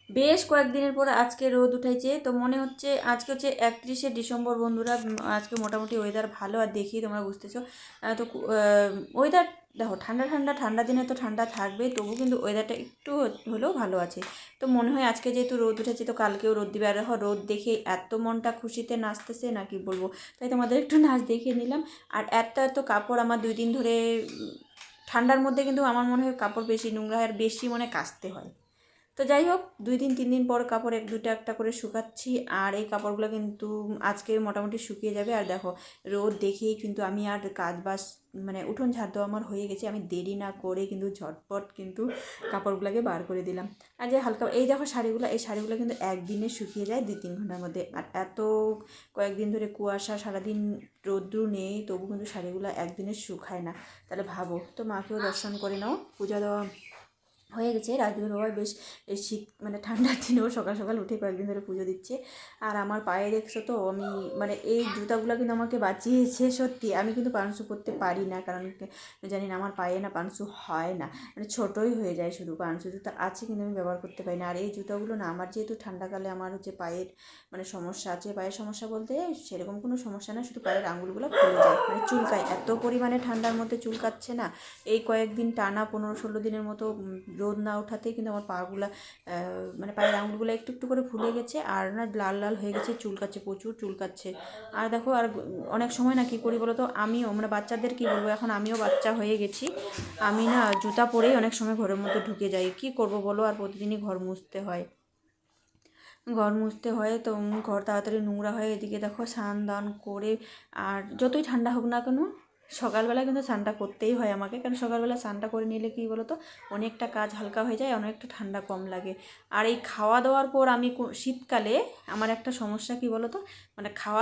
বেশ কয়েকদিনের পর আজকে রোদ উঠেছে, তো মনে হচ্ছে আজকে হচ্ছে 31শে ডিসেম্বর বন্ধুরা। আজকে মোটামুটি ওয়েদার ভালো, আর দেখি তোমরা বুঝতেছো। তো ওয়েদার দেখো, ঠান্ডা ঠান্ডা, ঠান্ডা দিনে তো ঠান্ডা থাকবে, তবু কিন্তু ওয়েদারটা একটু হলেও ভালো আছে। তো মনে হয় আজকে যেহেতু রোদ উঠেছে, তো কালকেও রোদ দিবে। আর দেখো, রোদ দেখে এত মনটা খুশিতে নাচতেছে না কি বলবো। তাই তোমাদের একটু নাচ দেখিয়ে নিলাম। আর এত এত কাপড় আমার 2 দিন ধরে, ঠান্ডার মধ্যে কিন্তু আমার মনে হয় কাপড় বেশি নোংরা হয় আর বেশি মনে কাচতে হয়। তো যাই হোক, 2 দিন 3 দিন পর কাপড় এক দুটা একটা করে শুকাচ্ছি। আর এই কাপড়গুলো কিন্তু আজকে মোটামুটি শুকিয়ে যাবে। আর দেখো, রোদ দেখেই কিন্তু আমি আর কাজ বাস মানে উঠোন ঝাড় দেওয়া আমার হয়ে গেছে। আমি দেরি না করে কিন্তু ঝটপট কিন্তু কাপড়গুলোকে বার করে দিলাম। আর যে হালকা এই দেখো শাড়িগুলো, এই শাড়িগুলো কিন্তু একদিনে শুকিয়ে যায় 2-3 ঘন্টার মধ্যে। আর এত কয়েকদিন ধরে কুয়াশা, সারাদিন রোদ্রু নেই, তবু কিন্তু শাড়িগুলো একদিনে শুকায় না। তাহলে ভাবো। তো মাকেও দর্শন করে নাও, পূজা দেওয়া হয়ে গেছে। রাজদীপের বাবা বেশ এই শীত মানে ঠান্ডার দিনেও সকাল সকাল উঠে কয়েকদিন ধরে পুজো দিচ্ছে। আর আমার পায়ে দেখছো তো, আমি মানে এই জুতাগুলো কিন্তু আমাকে বাঁচিয়েছে সত্যি। আমি কিন্তু পানসু করতে পারি না, কারণ জানি না আমার পায়ে না পানসু হয় না, মানে ছোটোই হয়ে যায় শুধু। পানসু জুতা আছে কিন্তু আমি ব্যবহার করতে পারি না। আর এই জুতাগুলো না, আমার যেহেতু ঠান্ডাকালে আমার হচ্ছে পায়ের মানে সমস্যা আছে। পায়ের সমস্যা বলতে সেরকম কোনো সমস্যা না, শুধু পায়ের আঙুলগুলো ফুলে যায়, মানে চুলকায়। এত পরিমাণে ঠান্ডার মধ্যে চুলকাচ্ছে না, এই কয়েকদিন টানা 15-16 দিনের মতো রোদ না ওঠাতেই কিন্তু আমার পাগুলা মানে পায়ের আঙুলগুলো একটু একটু করে ফুলে গেছে, আর না লাল লাল হয়ে গেছে, চুলকাচ্ছে, প্রচুর চুলকাচ্ছে। আর দেখো, আর অনেক সময় না কী করি বলো তো, আমিও মানে বাচ্চাদের কী বলবো, এখন আমিও বাচ্চা হয়ে গেছি। আমি না জুতা পরেই অনেক সময় ঘরের মধ্যে ঢুকে যাই, কী করব বলো। আর প্রতিদিনই ঘর মুছতে হয়, ঘর মুছতে হয়, তো ঘর তাড়াতাড়ি নোংরা হয়। এদিকে দেখো, স্নান দান করে আর যতই ঠান্ডা হোক না কেন, সকালবেলা কিন্তু স্নানটা করতেই হয় আমাকে। কারণ সকালবেলা স্নানটা করে নিলে কী বলো তো, অনেকটা কাজ হালকা হয়ে যায়, অনেকটা ঠান্ডা কম লাগে। আর এই খাওয়া দাওয়ার পর আমি শীতকালে আমার একটা সমস্যা কী বলো তো, মানে খাওয়া